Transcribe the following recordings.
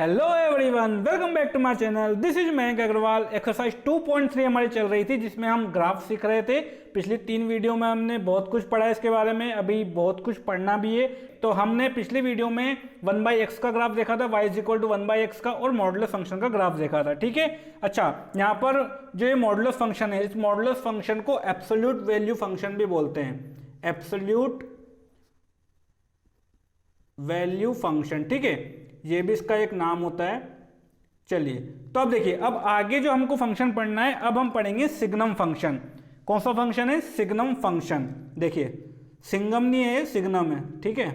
Hello everyone, welcome back to my channel. This is Mayank Agarwal. Exercise 2.3 हमारी चल रही थी जिसमें हम ग्राफ सीख रहे थे। पिछली 3 वीडियो में हमने बहुत कुछ पढ़ा इसके बारे में, अभी बहुत कुछ पढ़ना भी है। तो हमने पिछली वीडियो में 1/x का ग्राफ देखा था, y is equal to 1/x का, और मॉडुलस फंक्शन का ग्राफ देखा था। ठीक है, अच्छा, यहाँ पर जो ये मॉडुलस फंक्शन है, इस मॉडुलस फंक्शन को एब्सोल्यूट वैल्यू फंक्शन भी बोलते हैं, एब्सोल्यूट वैल्यू फंक्शन। ठीक है, ये भी इसका एक नाम होता है। चलिए, तो अब देखिए, अब आगे जो हमको फंक्शन पढ़ना है, अब हम पढ़ेंगे सिग्नम फंक्शन। कौन सा फंक्शन है? Signum function. देखिए, सिंगम नहीं है, सिग्नम है। ठीक है,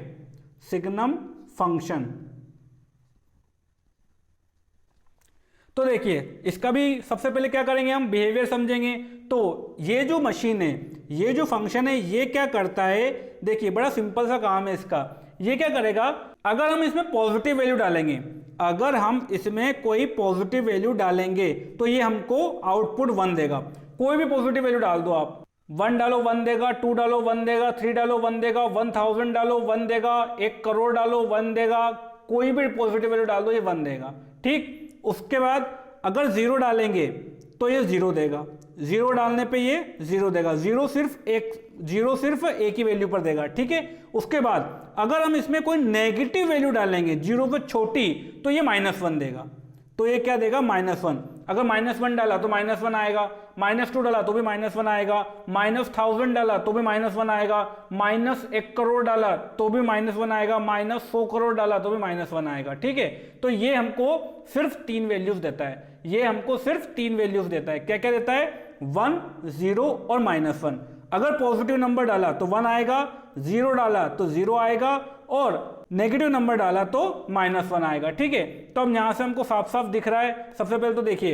सिग्नम फंक्शन। तो देखिए, इसका भी सबसे पहले क्या करेंगे, हम बिहेवियर समझेंगे। तो ये जो मशीन है, ये जो फंक्शन है, ये क्या करता है? देखिए, बड़ा सिंपल सा काम है इसका। ये क्या करेगा, अगर हम इसमें पॉजिटिव वैल्यू डालेंगे, अगर हम इसमें कोई पॉजिटिव वैल्यू डालेंगे तो ये हमको आउटपुट 1 देगा। कोई भी पॉजिटिव वैल्यू डाल दो आप, 1 डालो 1 देगा, 2 डालो 1 देगा, 3 डालो 1 देगा, 1000 डालो 1 देगा, 1 करोड़ डालो 1 देगा। कोई भी पॉजिटिव वैल्यू डाल दो, ये 1 देगा। ठीक, उसके बाद अगर 0 डालेंगे तो ये 0 देगा। 0 डालने पे ये 0 देगा। 0 सिर्फ एक ही वैल्यू पर देगा। ठीक है, उसके बाद अगर हम इसमें कोई नेगेटिव वैल्यू डालेंगे 0 से छोटी, तो ये -1 देगा। तो ये क्या देगा? -1। अगर -1 डाला तो -1 आएगा, -2 डाला तो भी -1 आएगा, -1000 डाला तो भी -1 आएगा, -1 करोड़ डाला तो भी -1 आएगा, -100 करोड़ डाला तो भी -1 आएगा। ठीक है, तो ये हमको सिर्फ 3 वैल्यूज देता है। ये हमको सिर्फ 3 वैल्यूज देता है। क्या क्या देता है? 1, 0 और -1। अगर पॉजिटिव नंबर डाला तो 1 आएगा, 0 डाला तो 0 आएगा, और नेगेटिव नंबर डाला तो -1 आएगा। ठीक है, तो अब यहां से हमको साफ साफ दिख रहा है। सबसे पहले तो देखिए,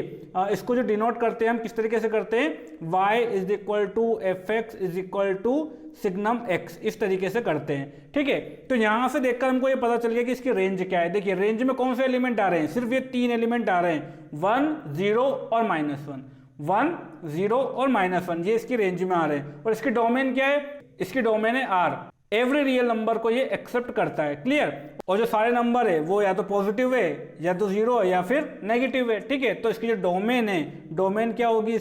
इसको जो डिनोट करते हैं हम किस तरीके से करते हैं, y is equal to fx is equal to signum x, इस तरीके से करते हैं। ठीक है, तो यहां से देखकर हमको ये पता चल गया कि इसकी रेंज क्या है। देखिए, रेंज में कौन से एलिमेंट आ रहे हैं? सिर्फ ये 3 एलिमेंट आ रहे हैं, 1, 0 और -1। 1, 0 और -1, ये इसकी रेंज में आ रहे हैं। और इसकी डोमेन क्या है? इसकी डोमेन है R। एवरी रियल नंबर को ये एक्सेप्ट करता है। क्लियर? और जो सारे नंबर है वो या तो पॉजिटिव है, या तो 0 है, या फिर नेगेटिव है। ठीक है, तो इसकी जो डोमेन है, डोमेन क्या होगी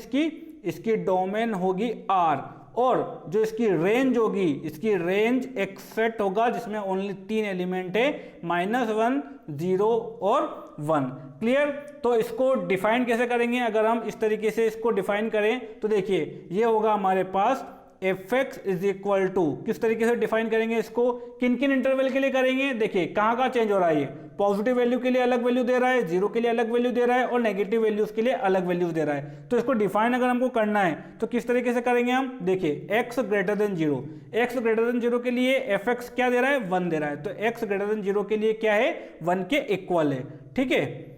इसकी डोमेन होगी R। और जो इसकी रेंज होगी, इसकी रेंज एक सेट होगा जिसमें ओनली 3 एलिमेंट है, -1, 0 और 1। क्लियर? तो इसको डिफाइन कैसे करेंगे? अगर हम इस तरीके से इसको डिफाइन करें तो देखिए, ये होगा हमारे पास fx इज इक्वल टू, किस तरीके से डिफाइन करेंगे इसको, किन किन इंटरवल के लिए करेंगे? देखिए, कहाँ कहाँ चेंज हो रहा है। ये पॉजिटिव वैल्यू के लिए अलग वैल्यू दे रहा है, 0 के लिए अलग वैल्यू दे रहा है, और नेगेटिव वैल्यूज के लिए अलग वैल्यूज दे रहा है। तो इसको डिफाइन अगर हमको करना है तो किस तरीके से करेंगे हम? देखिए, x greater than 0, x greater than 0 के लिए fx क्या दे रहा है? 1 दे रहा है। तो x ग्रेटर देन 0 के लिए क्या है? 1 के इक्वल है। ठीक है,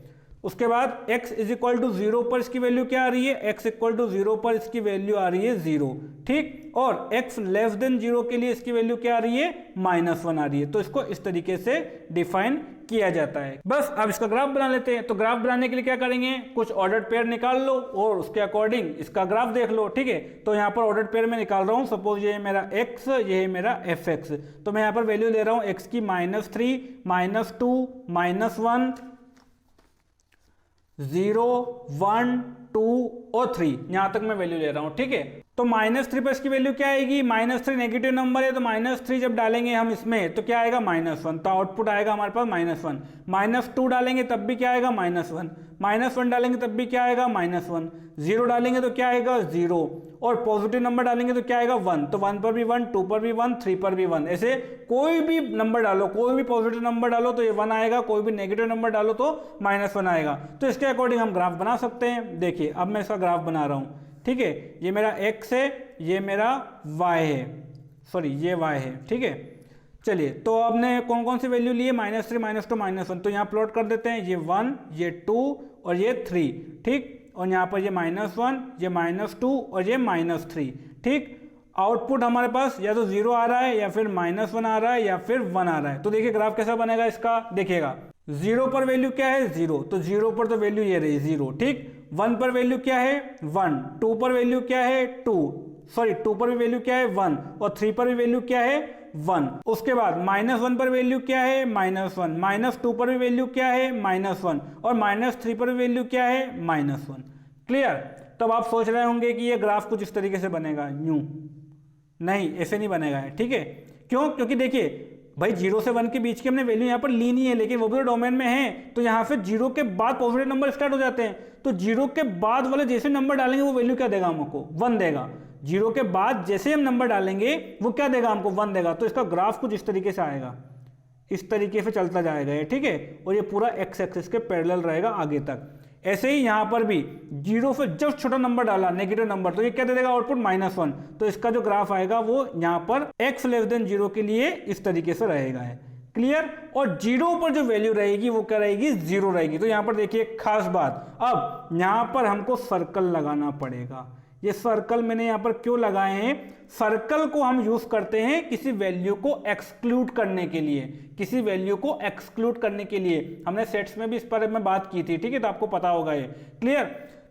उसके बाद x इज इक्वल टू 0 पर इसकी वैल्यू क्या आ रही है? x इक्वल टू 0 पर इसकी वैल्यू आ रही है 0। ठीक, और x लेस देन 0 के लिए इसकी वैल्यू क्या आ रही है? -1 आ रही है। तो इसको इस तरीके से डिफाइन किया जाता है। बस, अब इसका ग्राफ बना लेते हैं। तो ग्राफ बनाने के लिए क्या करेंगे, कुछ ऑर्डर्ड पेयर निकाल लो और उसके अकॉर्डिंग इसका ग्राफ देख लो। ठीक है, तो यहाँ पर ऑर्डर्ड पेयर में निकाल रहा हूँ। सपोज ये है मेरा x, ये है मेरा fx। तो मैं यहाँ पर वैल्यू ले रहा हूँ x की -3, -2, -1, 0, 1, 2 और 3, यहां तक मैं वैल्यू ले रहा हूं। ठीक है, तो -3 पर इसकी वैल्यू क्या आएगी? -3 नेगेटिव नंबर है, तो -3 जब डालेंगे हम इसमें तो क्या आएगा? -1। तो आउटपुट आएगा हमारे पास -1। -2 डालेंगे तब भी क्या आएगा? -1। -1 डालेंगे तब भी क्या आएगा? -1। 0 डालेंगे तो क्या आएगा? 0। और पॉजिटिव नंबर डालेंगे तो क्या आएगा? 1। तो 1 पर भी 1, 2 पर भी 1, 3 पर भी 1। ऐसे कोई भी नंबर डालो, कोई भी पॉजिटिव नंबर डालो तो ये 1 आएगा, कोई भी नेगेटिव नंबर डालो तो -1 आएगा। तो इसके अकॉर्डिंग हम ग्राफ बना सकते हैं। देखिए, अब मैं इसका ग्राफ बना रहा हूं। ठीक है, ये मेरा x है, ये मेरा y है, सॉरी ये y है। ठीक है, चलिए, तो आपने कौन कौन सी वैल्यू ली है? -3, -2, -1। तो यहाँ प्लॉट कर देते हैं, ये 1, ये 2 और ये 3। ठीक, और यहाँ पर ये -1, ये -2 और ये -3। ठीक, आउटपुट हमारे पास या तो 0 आ रहा है, या फिर -1 आ रहा है, या फिर 1 आ रहा है। तो देखिए ग्राफ कैसा बनेगा इसका। देखिएगा, 0 पर वैल्यू क्या है? 0। तो 0 पर तो वैल्यू ये रही 0। ठीक, 1 पर वैल्यू क्या है? 1। 2 पर वैल्यू क्या है? 2। सॉरी, 2 पर भी वैल्यू क्या है? 1। और 3 पर भी वैल्यू क्या है? 1। उसके बाद -1 पर वैल्यू क्या है, -1, -2 पर भी वैल्यू क्या है, -1, और -3 पर भी वैल्यू क्या है, -1। क्लियर। तब आप सोच रहे होंगे कि ये ग्राफ कुछ इस तरीके से बनेगा, यूं नहीं, ऐसे नहीं बनेगा, ठीक है। क्यों? क्योंकि देखिए भाई 0 से 1 के बीच की हमने वैल्यू यहाँ पर ली नहीं है, लेकिन वो भी तो डोमेन में है, तो यहाँ से 0 के बाद पॉजिटिव नंबर स्टार्ट हो जाते हैं, तो 0 के बाद वाले जैसे नंबर डालेंगे वो वैल्यू क्या देगा हमको, 1 देगा। 0 के बाद जैसे हम नंबर डालेंगे वो क्या देगा हमको, 1 देगा। तो इसका ग्राफ कुछ इस तरीके से आएगा, इस तरीके से चलता जाएगा ये, ठीक है, और ये पूरा एक्स एक्सिस के पैरेलल रहेगा आगे तक। ऐसे ही यहाँ पर भी 0 से जब छोटा नंबर डाला, नेगेटिव नंबर, तो ये क्या दे देगा आउटपुट, -1। तो इसका जो ग्राफ आएगा वो यहाँ पर x < 0 के लिए इस तरीके से रहेगा है। क्लियर। और 0 पर जो वैल्यू रहेगी वो क्या रहेगी, 0 रहेगी। तो यहाँ पर देखिए खास बात, अब यहाँ पर हमको सर्कल लगाना पड़ेगा। ये सर्कल मैंने यहाँ पर क्यों लगाए हैं, सर्कल को हम यूज करते हैं किसी वैल्यू को एक्सक्लूड करने के लिए, किसी वैल्यू को एक्सक्लूड करने के लिए। हमने सेट्स में भी इस पर मैं बात की थी, ठीक है, तो आपको पता होगा ये। क्लियर।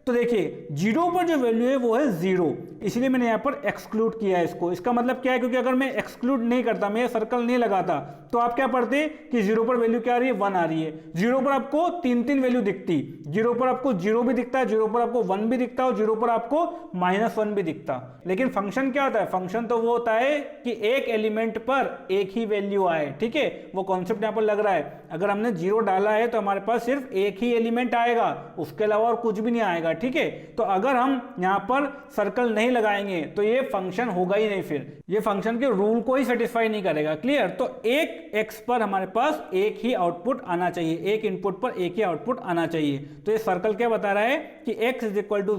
तो देखिए 0 पर जो वैल्यू है वो है 0, इसलिए मैंने यहाँ पर एक्सक्लूड किया है इसको। इसका मतलब क्या है, क्योंकि अगर मैं एक्सक्लूड नहीं करता, मैं सर्कल नहीं लगाता, तो आप क्या पढ़ते कि 0 पर वैल्यू क्या आ रही है, 1 आ रही है। 0 पर आपको 3 वैल्यू दिखती, 0 पर आपको 0 भी दिखता है, 0 पर आपको 1 भी दिखता है, और 0 पर आपको -1 भी दिखता। लेकिन फंक्शन क्या होता है, फंक्शन तो वो होता है कि एक एलिमेंट पर एक ही वैल्यू आए, ठीक है, वो कॉन्सेप्ट यहाँ पर लग रहा है। अगर हमने 0 डाला है तो हमारे पास सिर्फ एक ही एलिमेंट आएगा, उसके अलावा और कुछ भी नहीं आएगा, ठीक है। तो अगर हम यहां पर सर्कल नहीं लगाएंगे तो ये फंक्शन होगा ही नहीं, फिर ये फंक्शन के रूल को ही सेटिस्फाई नहीं करेगा। क्लियर। तो एक x पर हमारे पास एक ही आउटपुट आना चाहिए, एक इनपुट पर एक ही आउटपुट आना चाहिए। तो ये सर्कल क्या बता रहा है कि x =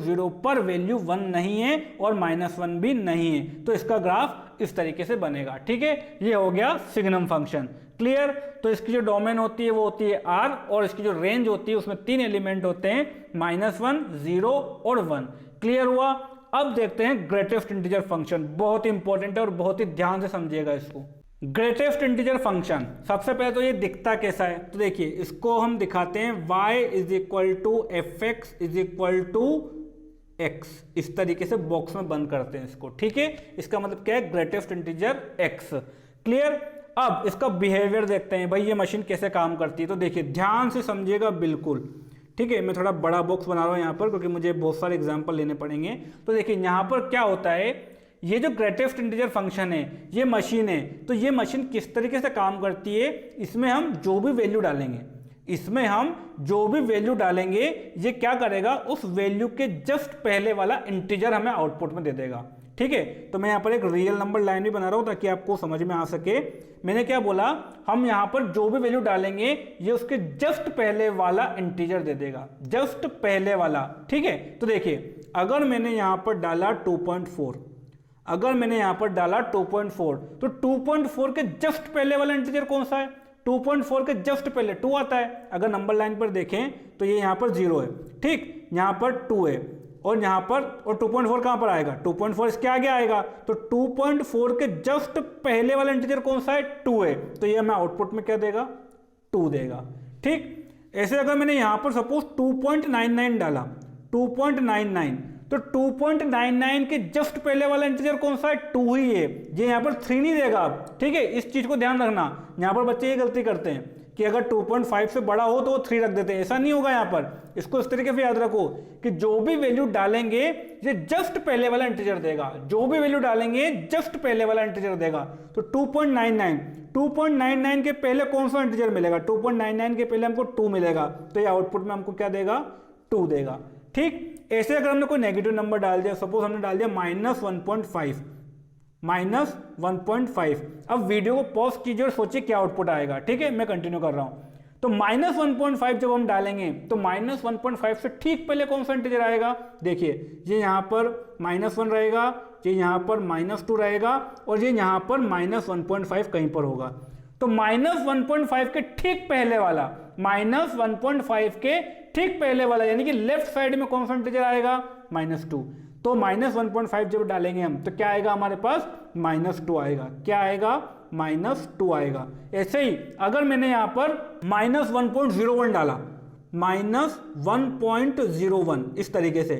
0 पर वैल्यू 1 नहीं है और -1 भी नहीं है। तो इसका ग्राफ इस तरीके से बनेगा, ठीक है। ये हो गया सिग्नम फंक्शन। क्लियर। तो इसकी जो डोमेन होती है वो होती है R, और इसकी जो रेंज होती है उसमें 3 एलिमेंट होते हैं, -1, 0 और 1। क्लियर हुआ। अब देखते हैं ग्रेटेस्ट इंटीजर फंक्शन, बहुत इंपॉर्टेंट है और बहुत ही ध्यान से समझिएगा इसको। ग्रेटेस्ट इंटीजर फंक्शन, सबसे पहले तो ये दिखता कैसा है, तो देखिए इसको हम दिखाते हैं y = fx = x, इस तरीके से बॉक्स में बंद करते हैं इसको, ठीक है। इसका मतलब क्या है, ग्रेटेस्ट इंटीजर x। क्लियर। अब इसका बिहेवियर देखते हैं, भाई ये मशीन कैसे काम करती है। तो देखिए ध्यान से समझिएगा बिल्कुल, ठीक है। मैं थोड़ा बड़ा बॉक्स बना रहा हूँ यहाँ पर, क्योंकि मुझे बहुत सारे एग्जांपल लेने पड़ेंगे। तो देखिए यहाँ पर क्या होता है, ये जो ग्रेटेस्ट इंटीजर फंक्शन है, ये मशीन है, तो ये मशीन किस तरीके से काम करती है, इसमें हम जो भी वैल्यू डालेंगे, इसमें हम जो भी वैल्यू डालेंगे, ये क्या करेगा, उस वैल्यू के जस्ट पहले वाला इंटीजर हमें आउटपुट में दे देगा, ठीक है। तो मैं यहाँ पर एक रियल नंबर लाइन भी बना रहा हूँ ताकि आपको समझ में आ सके। मैंने क्या बोला, हम यहाँ पर जो भी वैल्यू डालेंगे ये उसके जस्ट पहले वाला इंटीजर दे देगा, जस्ट पहले वाला, ठीक है। तो देखिए अगर मैंने यहाँ पर डाला 2.4, अगर मैंने यहाँ पर डाला 2.4, तो 2.4 के जस्ट पहले वाला इंटीजर कौन सा है, 2.4 के जस्ट पहले 2 आता है। अगर नंबर लाइन पर देखें तो ये यहाँ पर 0 है, ठीक, यहाँ पर 2 है, और यहाँ पर, और 2.4 कहाँ पर आएगा, 2.4 इसके आगे आएगा। तो 2.4 के जस्ट पहले वाला इंटीजर कौन सा है, 2 है। तो ये हमें आउटपुट में क्या देगा, 2 देगा, ठीक। ऐसे अगर मैंने यहाँ पर सपोज 2.99 डाला, 2.99, तो 2.99 के जस्ट पहले वाला इंटीजर कौन सा है, 2 ही है। ये यहाँ पर 3 नहीं देगा, ठीक है। इस चीज को ध्यान रखना, यहाँ पर बच्चे ये गलती करते हैं कि अगर 2.5 से बड़ा हो तो वो 3 रख देते हैं, ऐसा नहीं होगा। यहाँ पर इसको इस तरीके से याद रखो कि जो भी वैल्यू डालेंगे ये जस्ट पहले वाला इंटीजर देगा, जो भी वैल्यू डालेंगे जस्ट पहले वाला इंटीजर देगा। तो 2.99 के पहले कौन सा इंटीजर मिलेगा, 2.99 के पहले हमको 2 मिलेगा, तो ये आउटपुट में हमको क्या देगा, 2 देगा, ठीक। ऐसे अगर हमने कोई नेगेटिव नंबर डाल दिया, सपोज हमने डाल दिया -1.5, अब वीडियो को पॉज कीजिए और सोचिए क्या आउटपुट आएगा, ठीक है। मैं कंटिन्यू कर रहा हूं। तो -1.5 जब हम डालेंगे तो -1.5 से ठीक पहले कौन सा इंटीजर आएगा, देखिए ये यहाँ पर -1 रहेगा, ये यहाँ पर -2 रहेगा, और ये यहाँ पर -1.5 कहीं पर होगा। तो -1.5 के ठीक पहले वाला, -1.5 के ठीक पहले वाला, यानी कि लेफ्ट साइड में कौन सा इंटीजर आएगा, -2। तो -1.5 जब डालेंगे हम तो क्या आएगा हमारे पास, -2 आएगा। क्या आएगा, -2 आएगा। ऐसे ही अगर मैंने यहां पर -1.01 डाला, -1.01 इस तरीके से,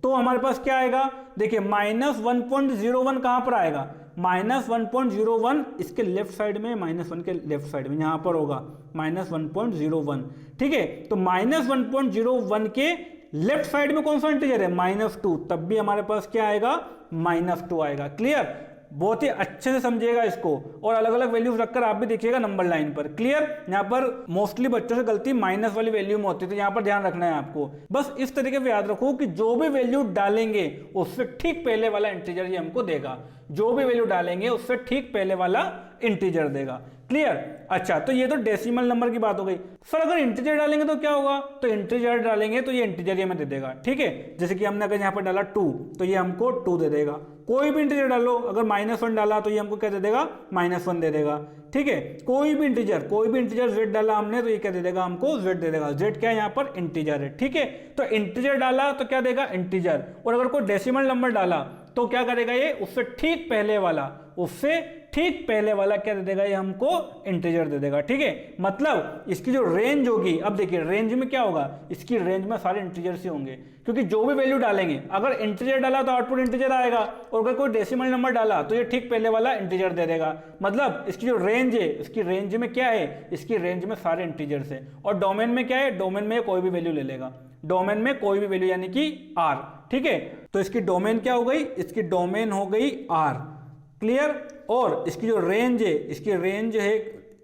तो हमारे पास क्या आएगा, देखिए -1.01 कहां पर आएगा, -1.01 इसके लेफ्ट साइड में, -1 के लेफ्ट साइड में यहाँ पर होगा -1.01, ठीक है। तो -1.01 के लेफ्ट साइड में कौन सा इंटीजर है, -2, तब भी हमारे पास क्या आएगा, -2 आएगा। क्लियर, बहुत ही अच्छे से समझिएगा इसको, और अलग अलग वैल्यूज रखकर आप भी देखिएगा नंबर लाइन पर। क्लियर, यहाँ पर मोस्टली बच्चों से गलती माइनस वाली वैल्यू में होती है, तो यहाँ पर ध्यान रखना है आपको। बस इस तरीके से याद रखो कि जो भी वैल्यू डालेंगे उससे ठीक पहले वाला इंटीजर ये हमको देगा, जो भी वैल्यू डालेंगे उससे ठीक पहले वाला इंटीजर देगा। क्लियर, अच्छा, तो ये तो डेसिमल नंबर की बात हो गई। सर अगर इंटीजर डालेंगे तो क्या होगा, तो इंटीजर डालेंगे तो ये इंटीजर ये हमें दे देगा, ठीक है। जैसे कि हमने अगर यहाँ पर डाला 2 तो ये हमको 2 दे देगा। कोई भी इंटीजर डालो, अगर -1 डाला तो ये हमको क्या दे देगा, -1 दे देगा, ठीक है। कोई भी इंटीजर z डाला हमने तो ये क्या दे देगा, हमको z दे देगा। z क्या है यहाँ पर, इंटीजर है, ठीक है। तो इंटीजर डाला तो क्या देगा, इंटीजर। और अगर कोई डेसिमल नंबर डाला तो क्या करेगा ये, उससे ठीक पहले वाला क्या दे देगा, ये हमको इंटीजर दे देगा, ठीक है। मतलब इसकी जो रेंज होगी, अब देखिए रेंज में क्या होगा, इसकी रेंज में सारे इंटीजर से होंगे, क्योंकि जो भी वैल्यू डालेंगे, अगर इंटीजर डाला तो आउटपुट इंटीजर आएगा, और अगर कोई डेसिमल नंबर डाला तो ये ठीक पहले वाला इंटीजर दे देगा। मतलब इसकी जो रेंज है, इसकी रेंज में क्या है, इसकी रेंज में सारे इंटीजर्स है। और डोमेन में क्या है, डोमेन में कोई भी वैल्यू ले लेगा, डोमेन में कोई भी वैल्यू यानी कि r, ठीक है। तो इसकी डोमेन क्या हो गई, इसकी डोमेन हो गई r। क्लियर, और इसकी जो रेंज है,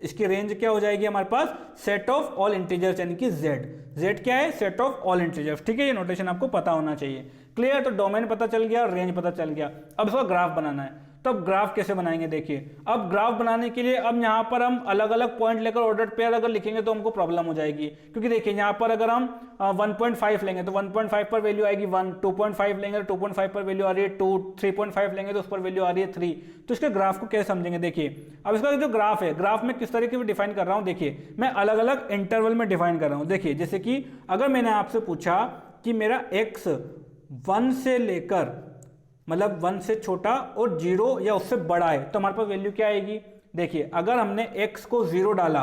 इसकी रेंज क्या हो जाएगी हमारे पास, सेट ऑफ ऑल इंटीजर्स यानी कि z क्या है, सेट ऑफ ऑल इंटीजर्स, ठीक है। ये नोटेशन आपको पता होना चाहिए। क्लियर, तो डोमेन पता चल गया, रेंज पता चल गया। अब इसका ग्राफ बनाना है, तो अब ग्राफ कैसे बनाएंगे, देखिए। अब ग्राफ बनाने के लिए अब यहाँ पर हम अलग अलग पॉइंट लेकर ऑर्डर पेयर अगर लिखेंगे तो हमको प्रॉब्लम हो जाएगी, क्योंकि देखिए यहाँ पर अगर हम 1.5 लेंगे तो 1.5 पर वैल्यू आएगी 1, 2.5 लेंगे तो 2.5 पर वैल्यू आ रही है 2, 3.5 लेंगे तो उस पर वैल्यू आ रही है 3। तो इसके ग्राफ को कैसे समझेंगे, देखिए। अब इसका जो ग्राफ है, ग्राफ में किस तरीके से डिफाइन कर रहा हूँ, देखिए मैं अलग अलग इंटरवल में डिफाइन कर रहा हूँ। देखिए जैसे कि अगर मैंने आपसे पूछा कि मेरा x 1 से लेकर, मतलब 1 से छोटा और 0 या उससे बड़ा है, तो हमारे पास वैल्यू क्या आएगी। देखिए अगर हमने x को 0 डाला,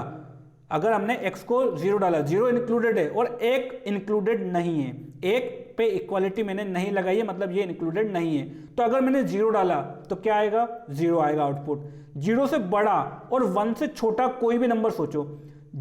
0 इंक्लूडेड है और 1 इंक्लूडेड नहीं है, 1 पे इक्वालिटी मैंने नहीं लगाई है, मतलब ये इंक्लूडेड नहीं है। तो अगर मैंने 0 डाला तो क्या आएगा, 0 आएगा आउटपुट। 0 से बड़ा और 1 से छोटा कोई भी नंबर सोचो,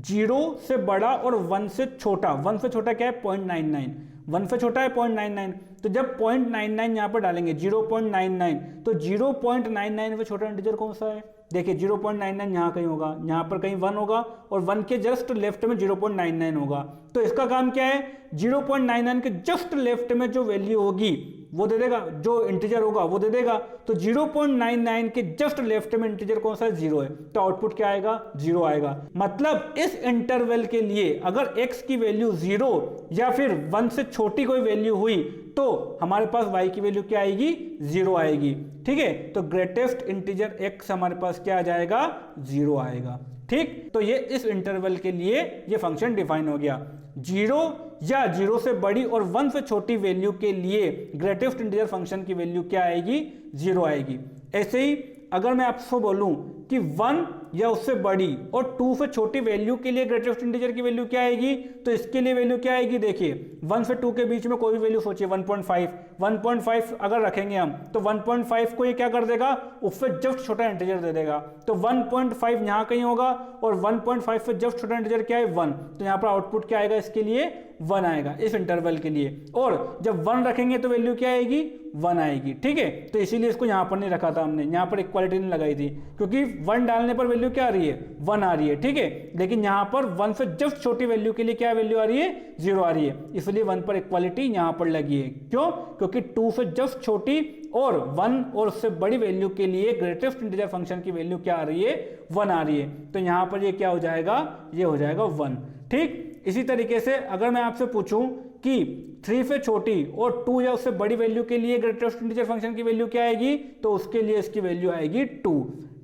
0 से बड़ा और 1 से छोटा, 1 से छोटा क्या है 0.99, 1 से छोटा है 0.99, तो जब 0.99 यहाँ पर डालेंगे 0.99, तो 0.99 से छोटा इंटीजर कौन सा है, देखिए 0.99 यहाँ कहीं होगा, यहाँ पर कहीं 1 होगा और 1 के जस्ट लेफ्ट में 0.99 होगा। तो इसका काम क्या है, 0.99 के जस्ट लेफ्ट में जो वैल्यू होगी वो दे देगा, जो इंटीजर होगा वो दे देगा। तो 0.99 के जस्ट लेफ्ट में इंटीजर कौन सा है, 0 है, तो आउटपुट क्या आएगा, 0 आएगा। मतलब इस इंटरवल के लिए अगर x की वैल्यू 0 या फिर 1 से छोटी कोई वैल्यू हुई तो हमारे पास y की वैल्यू क्या आएगी, 0 आएगी, ठीक है। तो ग्रेटेस्ट इंटीजर x हमारे पास क्या आ जाएगा, 0 आएगा, ठीक। तो ये इस इंटरवल के लिए ये फंक्शन डिफाइन हो गया। 0 या 0 से बड़ी और 1 से छोटी वैल्यू के लिए ग्रेटेस्ट इंटीजर फंक्शन की वैल्यू क्या आएगी, 0 आएगी। ऐसे ही अगर मैं आपको बोलूं कि 1 या उससे बड़ी और 2 से छोटी वैल्यू के लिए ग्रेटेस्ट इंटीजर की वैल्यू क्या आएगी, तो इसके लिए वैल्यू क्या आएगी, देखिए 1 से 2 के बीच में कोई भी वैल्यू सोचिए, 1.5 अगर रखेंगे हम तो 1.5 को ये क्या कर देगा, उससे जस्ट छोटा इंटीजर दे देगा। तो 1.5 यहाँ कहीं होगा और 1.5 से जस्ट छोटा इंटीजर क्या है, 1, तो यहाँ पर आउटपुट क्या आएगा, इसके लिए 1 आएगा इस इंटरवल के लिए। और जब 1 रखेंगे तो वैल्यू क्या आएगी, 1 आएगी, ठीक है। तो इसीलिए इसको यहाँ पर नहीं रखा था हमने, यहाँ पर इक्वालिटी नहीं लगाई थी, क्योंकि 1 डालने पर वैल्यू क्या आ रही है, 1 आ रही है, ठीक है। लेकिन यहाँ पर 1 से जस्ट छोटी वैल्यू के लिए क्या वैल्यू आ रही है, 0 आ रही है, इसलिए 1 पर इक्वालिटी यहाँ पर लगी है। क्यों, क्योंकि 2 से जस्ट छोटी और 1 और उससे बड़ी वैल्यू के लिए ग्रेटेस्ट इंटीजर फंक्शन की वैल्यू क्या आ रही है, 1 आ रही है। तो यहाँ पर ये क्या हो जाएगा, ये हो जाएगा 1, ठीक। इसी तरीके से अगर मैं आपसे पूछूं कि 3 से छोटी और 2 या उससे बड़ी वैल्यू के लिए ग्रेटेस्ट इंटीजर फंक्शन की वैल्यू क्या आएगी, तो उसके लिए इसकी वैल्यू आएगी 2,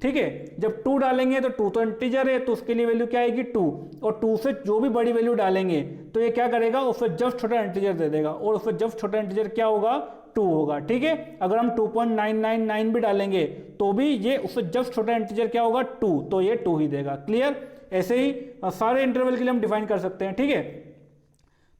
ठीक है। जब 2 डालेंगे तो 2 तो इंटीजर है, तो उसके लिए वैल्यू क्या आएगी 2, और 2 से जो भी बड़ी वैल्यू डालेंगे तो ये क्या करेगा, उससे जस्ट छोटा इंटीजर दे देगा, और उससे जस्ट छोटा इंटीजर क्या होगा, 2 होगा, ठीक है। अगर हम 2.999 भी डालेंगे तो भी ये उससे जस्ट छोटा इंटीजर क्या होगा, 2, तो ये 2 ही देगा। क्लियर, ऐसे ही सारे इंटरवल के लिए हम डिफाइन कर सकते हैं, ठीक है।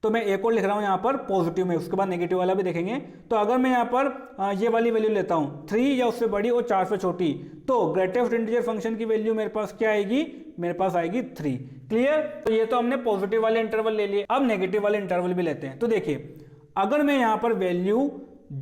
तो मैं एक और लिख रहा हूँ यहाँ पर पॉजिटिव में, उसके बाद नेगेटिव वाला भी देखेंगे। तो अगर मैं यहाँ पर ये वाली वैल्यू लेता हूँ 3 या उससे बड़ी और 4 से छोटी, तो ग्रेटेस्ट इंटीजर फंक्शन की वैल्यू मेरे पास क्या आएगी, मेरे पास आएगी 3। क्लियर। तो ये तो हमने पॉजिटिव वाले इंटरवल ले लिए, अब नेगेटिव वाले इंटरवल भी लेते हैं। तो देखिए अगर मैं यहाँ पर वैल्यू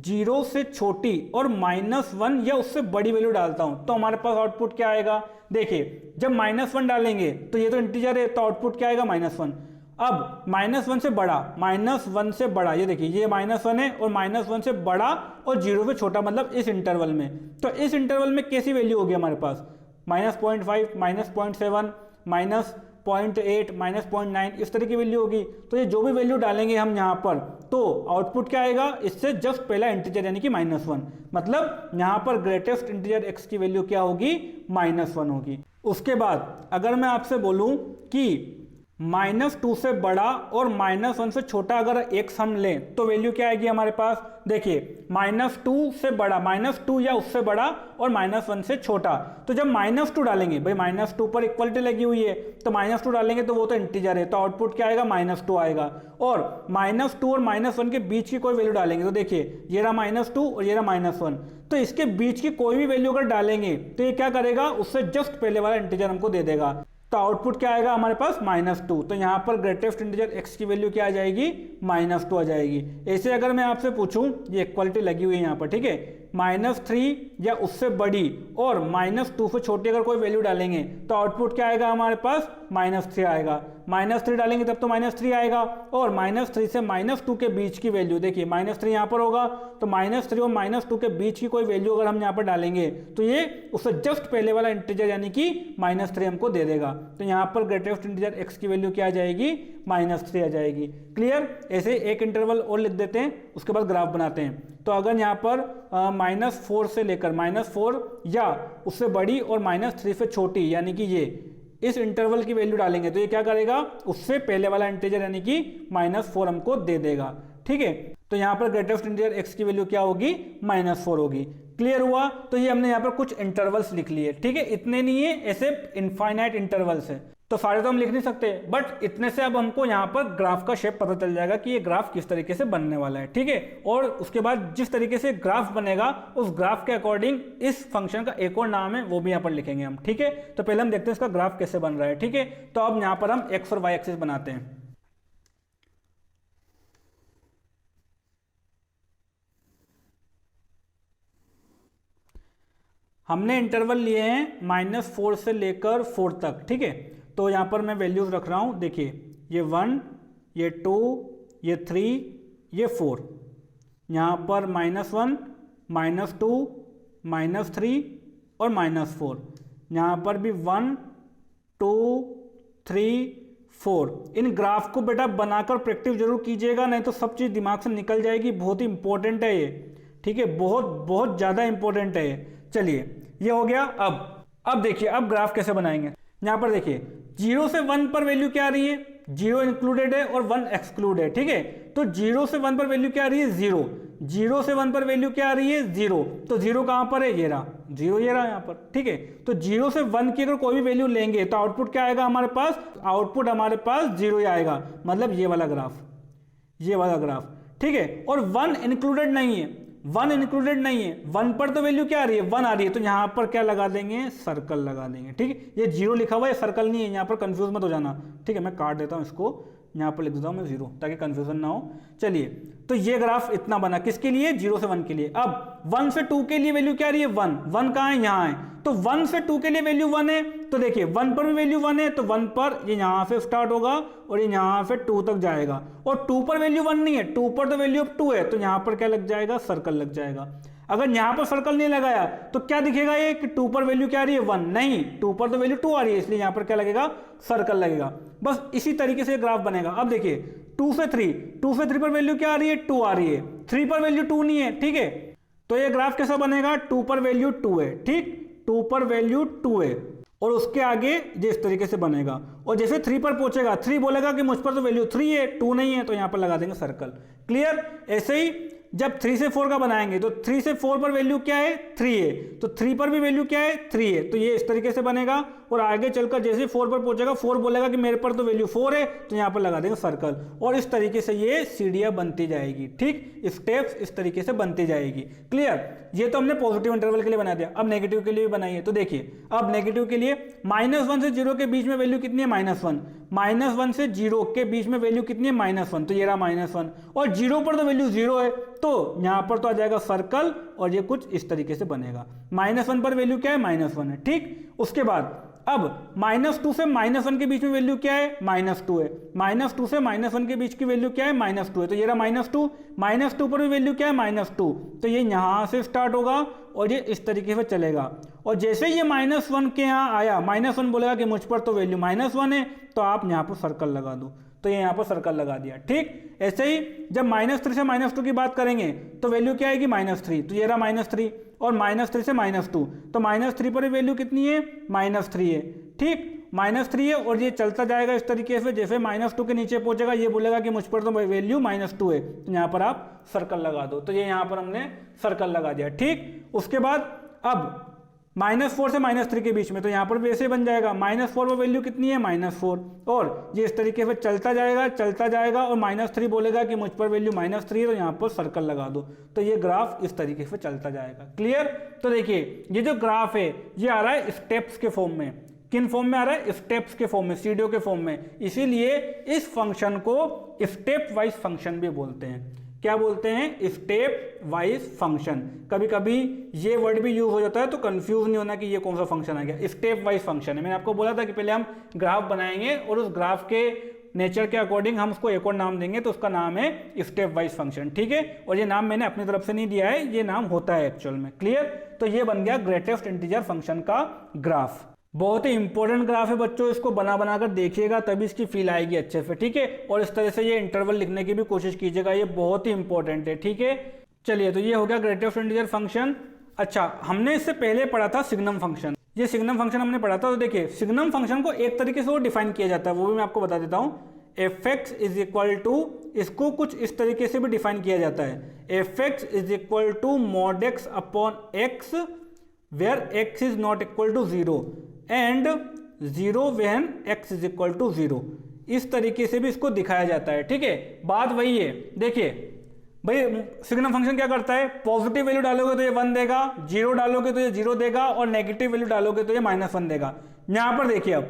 0 से छोटी और -1 या उससे बड़ी वैल्यू डालता हूं तो हमारे पास आउटपुट क्या आएगा। देखिए जब -1 डालेंगे तो ये तो इंटीजर है, तो आउटपुट क्या आएगा -1। अब -1 से बड़ा, -1 से बड़ा, ये देखिए ये -1 है और -1 से बड़ा और 0 से छोटा, मतलब इस इंटरवल में। तो इस इंटरवल में कैसी वैल्यू होगी हमारे पास, -0.5, -0.7, -0.8, -0.9, इस तरह की वैल्यू होगी। तो ये जो भी वैल्यू डालेंगे हम यहाँ पर, तो आउटपुट क्या आएगा, इससे जस्ट पहला इंटीजर यानी कि -1, मतलब यहाँ पर ग्रेटेस्ट इंटीजर x की वैल्यू क्या होगी, -1 होगी। उसके बाद अगर मैं आपसे बोलूँ कि -2 से बड़ा और -1 से छोटा अगर x हम लें तो वैल्यू क्या आएगी हमारे पास। देखिए -2 से बड़ा, -2 या उससे बड़ा और -1 से छोटा, तो जब -2 डालेंगे, भाई -2 पर इक्वलिटी लगी हुई है तो -2 डालेंगे तो वो तो इंटीजर है, तो आउटपुट क्या आएगा, -2 आएगा। और -2 और -1 के बीच की कोई वैल्यू डालेंगे, तो देखिए ये रहा -2 और ये रहा -1, तो इसके बीच की कोई भी वैल्यू अगर डालेंगे तो ये क्या करेगा, उससे जस्ट पहले वाला इंटीजर हमको दे देगा। तो आउटपुट क्या आएगा हमारे पास, -2। तो यहाँ पर ग्रेटेस्ट इंटीजर x की वैल्यू क्या आ जाएगी, -2 आ जाएगी। ऐसे अगर मैं आपसे पूछूं, ये इक्वलिटी लगी हुई है यहाँ पर, ठीक है, -3 या उससे बड़ी और -2 से छोटी अगर कोई वैल्यू डालेंगे तो आउटपुट क्या आएगा हमारे पास, -3 आएगा। -3 डालेंगे तब तो -3 आएगा, और -3 से -2 के बीच की वैल्यू, देखिए -3 यहाँ पर होगा, तो -3 और -2 के बीच की कोई वैल्यू अगर हम यहाँ पर डालेंगे तो ये उससे जस्ट पहले वाला इंटीजर यानी कि -3 हमको दे देगा। तो यहाँ पर ग्रेटेस्ट इंटीजर x की वैल्यू क्या आ जाएगी, -3 आ जाएगी। क्लियर। ऐसे एक इंटरवल और लिख देते हैं, उसके बाद ग्राफ बनाते हैं। तो अगर यहाँ पर -4 से लेकर -4 या उससे बड़ी और -3 से छोटी यानी कि ये इस इंटरवल की वैल्यू डालेंगे तो ये क्या करेगा, उससे पहले वाला इंटीजर यानी कि -4 हमको दे देगा। ठीक है, तो यहाँ पर ग्रेटेस्ट इंटीजर x की वैल्यू क्या होगी, -4 होगी। क्लियर हुआ। तो ये हमने यहाँ पर कुछ इंटरवल्स लिख लिए। ठीक है, इतने नहीं है, ऐसे इनफाइनाइट इंटरवल्स है, तो सारे तो हम लिख नहीं सकते, बट इतने से अब हमको यहाँ पर ग्राफ का शेप पता चल जाएगा कि ये ग्राफ किस तरीके से बनने वाला है। ठीक है, और उसके बाद जिस तरीके से ग्राफ बनेगा उस ग्राफ के अकॉर्डिंग इस फंक्शन का एक और नाम है वो भी यहाँ पर लिखेंगे हम। ठीक है, तो पहले हम देखते हैं इसका ग्राफ कैसे बन रहा है। ठीक है, तो अब यहाँ पर हम एक्स और वाई एक्सिस बनाते हैं। हमने इंटरवल लिए हैं -4 से लेकर 4 तक। ठीक है, तो यहाँ पर मैं वैल्यूज रख रहा हूँ। देखिए ये 1, ये 2, ये 3, ये 4, यहाँ पर -1, -2, -3 और -4, यहाँ पर भी 1, 2, 3, 4। इन ग्राफ को बेटा बनाकर प्रैक्टिस जरूर कीजिएगा, नहीं तो सब चीज़ दिमाग से निकल जाएगी। बहुत ही इंपॉर्टेंट है ये। ठीक है, बहुत बहुत ज़्यादा इंपॉर्टेंट है ये। चलिए ये हो गया। अब देखिए अब ग्राफ कैसे बनाएंगे। यहाँ पर देखिए 0 से 1 पर वैल्यू क्या आ रही है, 0 इंक्लूडेड है और 1 एक्सक्लूड है। ठीक है, तो 0 से 1 पर वैल्यू क्या आ रही है, 0। 0 से 1 पर वैल्यू क्या आ रही है, 0। तो 0 कहाँ पर है, ये रहा 0, ये रहा यहाँ पर। ठीक है, तो 0 से 1 की अगर कोई भी वैल्यू लेंगे तो आउटपुट क्या आएगा हमारे पास, आउटपुट हमारे पास 0 ही आएगा, मतलब ये वाला ग्राफ, ये वाला ग्राफ। ठीक है, और 1 इंक्लूडेड नहीं है, 1 इंक्लूडेड नहीं है। 1 पर तो वैल्यू क्या आ रही है, 1 आ रही है, तो यहाँ पर क्या लगा देंगे, सर्कल लगा देंगे। ठीक है, ये 0 लिखा हुआ है, सर्कल नहीं है, यहाँ पर कंफ्यूज मत हो जाना। ठीक है, मैं काट देता हूँ इसको, यहाँ पर लिख देता हूँ मैं 0 ताकि कंफ्यूजन ना हो। चलिए, तो ये ग्राफ इतना बना, किसके लिए, 0 से 1 के लिए। अब 1 से 2 के लिए वैल्यू क्या आ रही है, 1 कहाँ है, यहाँ है। तो 1 से 2 के लिए वैल्यू 1 है, तो देखिए 1 पर भी वैल्यू 1 है, तो 1 पर ये यहाँ से स्टार्ट होगा और ये यहाँ से 2 तक जाएगा। और 2 पर वैल्यू 1 नहीं है, 2 पर तो वैल्यू 2 है, तो यहाँ पर क्या लग जाएगा, सर्कल लग जाएगा। अगर यहाँ पर सर्कल नहीं लगाया तो क्या दिखेगा ये कि 2 पर वैल्यू क्या आ रही है, 1 नहीं, 2 पर तो वैल्यू 2 आ रही है, इसलिए यहाँ पर क्या लगेगा, सर्कल लगेगा। बस इसी तरीके से ग्राफ बनेगा। अब देखिए 2 से 3 पर वैल्यू क्या आ रही है, 2 आ रही है, 3 पर वैल्यू 2 नहीं है। ठीक है, तो ये ग्राफ कैसा बनेगा, 2 पर वैल्यू 2 है। ठीक, 2 पर वैल्यू 2 है और उसके आगे ये इस तरीके से बनेगा। और जैसे 3 पर पहुंचेगा, 3 बोलेगा कि मुझ पर तो वैल्यू 3 है, 2 नहीं है, तो यहाँ पर लगा देंगे सर्कल। क्लियर। ऐसे ही जब 3 से 4 का बनाएंगे तो 3 से 4 पर वैल्यू क्या है 3 है, तो 3 पर भी वैल्यू क्या है 3 है, तो ये इस तरीके से बनेगा। और आगे चलकर जैसे 4 पर पहुंचेगा 4 बोलेगा कि मेरे पर तो वैल्यू 4 है, तो यहाँ पर लगा देंगे सर्कल, और इस तरीके से ये सीढ़ियाँ बनती जाएगी। ठीक, स्टेप्स इस तरीके से बनती जाएगी। क्लियर, ये तो हमने पॉजिटिव इंटरवल के लिए बना दिया। अब नेगेटिव के लिए भी बनाइए, तो देखिए अब नेगेटिव के लिए -1 से 0 के बीच में वैल्यू कितनी है -1, -1 से 0 के बीच में वैल्यू कितनी है -1, तो ये रहा -1, और 0 पर तो वैल्यू 0 है, तो यहाँ पर तो आ जाएगा सर्कल, और ये कुछ इस तरीके से बनेगा। -1 पर वैल्यू क्या है -1 है। ठीक, उसके बाद अब -2 से -1 के बीच में वैल्यू क्या है -2 है, -2 से -1 के बीच की वैल्यू क्या है -2 है, तो ये रहा -2, -2 पर भी वैल्यू क्या है -2, तो ये यहाँ से स्टार्ट होगा और ये इस तरीके से चलेगा। और जैसे ये -1 के यहाँ आया, -1 बोलेगा कि मुझ पर तो वैल्यू -1 है, तो आप यहाँ पर सर्कल लगा दो, तो ये यहाँ पर सर्कल लगा दिया। ठीक, ऐसे ही जब -3 से -2 की बात करेंगे तो वैल्यू क्या आएगी -3, तो ये रहा -3, और -3 से -2, तो -3 पर वैल्यू कितनी है -3 है। ठीक, -3 है, और ये चलता जाएगा इस तरीके से, जैसे -2 के नीचे पहुंचेगा ये बोलेगा कि मुझ पर तो वैल्यू -2 है, तो यहाँ पर आप सर्कल लगा दो, तो ये यहाँ पर हमने सर्कल लगा दिया। ठीक, उसके बाद अब -4 से -3 के बीच में, तो यहाँ पर वैसे बन जाएगा, -4 पर वैल्यू कितनी है -4, और ये इस तरीके से चलता जाएगा, और -3 बोलेगा कि मुझ पर वैल्यू -3 है, तो यहाँ पर सर्कल लगा दो, तो ये ग्राफ इस तरीके से चलता जाएगा। क्लियर, तो देखिए ये जो ग्राफ है ये आ रहा है स्टेप्स के फॉर्म में। किन फॉर्म में आ रहा है? स्टेप्स के फॉर्म में, सीढ़ियों के फॉर्म में, इसीलिए इस फंक्शन को स्टेप वाइज फंक्शन भी बोलते हैं। क्या बोलते हैं? Step wise function. कभी कभी ये वर्ड भी यूज हो जाता है, तो कंफ्यूज नहीं होना कि ये कौन सा फंक्शन आ गया। स्टेप वाइज फंक्शन है। मैंने आपको बोला था कि पहले हम ग्राफ बनाएंगे और उस ग्राफ के नेचर के अकॉर्डिंग हम उसको एक और नाम देंगे, तो उसका नाम है स्टेप वाइज फंक्शन। ठीक है, और ये नाम मैंने अपनी तरफ से नहीं दिया है, ये नाम होता है एक्चुअल में। क्लियर, तो ये बन गया ग्रेटेस्ट इंटीजर फंक्शन का ग्राफ। बहुत ही इंपॉर्टेंट ग्राफ है बच्चों, इसको बना बनाकर देखिएगा तभी इसकी फील आएगी अच्छे से। ठीक है, और इस तरह से ये इंटरवल लिखने की भी कोशिश कीजिएगा, ये बहुत ही इंपॉर्टेंट है। ठीक है, चलिए, तो ये हो गया ग्रेटेस्ट इंटीजर फंक्शन। अच्छा, हमने इससे पहले पढ़ा था सिग्नम फंक्शन। ये सिग्नम फंक्शन हमने पढ़ा था, तो देखिए सिग्नम फंक्शन को एक तरीके से वो डिफाइन किया जाता है, वो भी मैं आपको बता देता हूँ। fx इज इक्वल टू, इसको कुछ इस तरीके से भी डिफाइन किया जाता है, fx is equal to mod x upon x where x is not equal to 0 and 0 when x is equal to 0। इस तरीके से भी इसको दिखाया जाता है। ठीक है, बात वही है। देखिए भाई, सिग्नम फंक्शन क्या करता है? पॉजिटिव वैल्यू डालोगे तो ये 1 देगा, 0 डालोगे तो ये 0 देगा, और नेगेटिव वैल्यू डालोगे तो ये -1 देगा। यहां पर देखिए, अब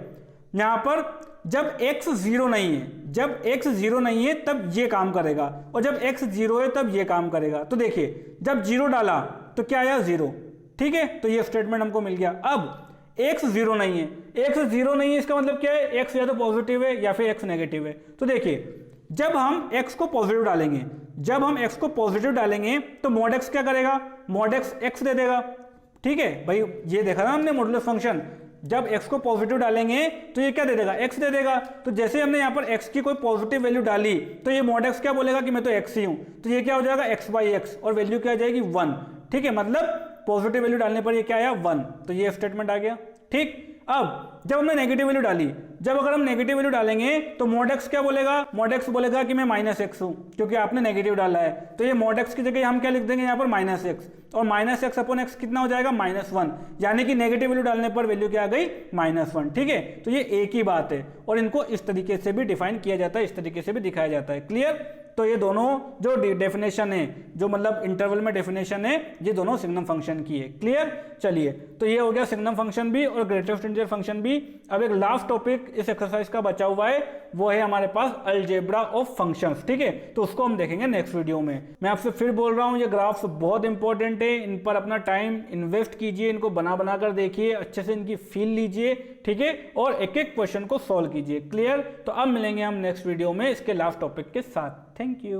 यहां पर जब x 0 नहीं है, जब x 0 नहीं है तब ये काम करेगा, और जब x 0 है तब ये काम करेगा। तो देखिए, जब 0 डाला तो क्या आया? 0। ठीक है, तो ये स्टेटमेंट हमको मिल गया। अब x 0 नहीं है, x 0 नहीं है, इसका मतलब क्या है? x या तो पॉजिटिव है या फिर x नेगेटिव है। तो देखिए, जब हम x को पॉजिटिव डालेंगे, जब हम x को पॉजिटिव डालेंगे तो mod x क्या करेगा? mod x दे देगा। ठीक है भाई, ये देखा ना हमने मॉडुलस फंक्शन, जब x को पॉजिटिव डालेंगे तो ये क्या दे देगा? x दे देगा। तो जैसे हमने यहाँ पर x की कोई पॉजिटिव वैल्यू डाली तो ये mod x क्या बोलेगा कि मैं तो x ही हूँ, तो ये क्या हो जाएगा? x/x, और वैल्यू क्या आ जाएगी? 1। ठीक है, मतलब पॉजिटिव वैल्यू डालने पर ये क्या आया? 1। तो ये स्टेटमेंट आ गया। ठीक, अब जब हमने नेगेटिव वैल्यू डाली, जब अगर हम नेगेटिव वैल्यू डालेंगे तो mod x क्या बोलेगा? mod x बोलेगा कि मैं -x हूं, क्योंकि आपने नेगेटिव डाला है। तो ये mod x की जगह हम क्या लिख देंगे यहाँ पर? -x, और -x अपॉन x कितना हो जाएगा? -1, यानी कि नेगेटिव वैल्यू डालने पर वैल्यू क्या आ गई? -1। ठीक है, तो ये एक ही बात है, और इनको इस तरीके से भी डिफाइन किया जाता है, इस तरीके से भी दिखाया जाता है। क्लियर, तो ये दोनों जो डेफिनेशन है, जो मतलब इंटरवल में डेफिनेशन है, ये दोनों सिग्नम फंक्शन की है। क्लियर, चलिए, तो ये हो गया सिग्नम फंक्शन भी और ग्रेटेस्ट इंटीजर फंक्शन भी। अब एक लास्ट टॉपिक इस एक्सरसाइज का बचा हुआ है, वो है हमारे पास अलजेब्रा ऑफ फंक्शंस। ठीक है, तो उसको हम देखेंगे नेक्स्ट वीडियो में। मैं आपसे फिर बोल रहा हूँ, ये ग्राफ्स बहुत इंपॉर्टेंट है, इन पर अपना टाइम इन्वेस्ट कीजिए, इनको बना बना कर देखिए, अच्छे से इनकी फील लीजिए। ठीक है, और एक एक क्वेश्चन को सॉल्व कीजिए। क्लियर, तो अब मिलेंगे हम नेक्स्ट वीडियो में इसके लास्ट टॉपिक के साथ। Thank you.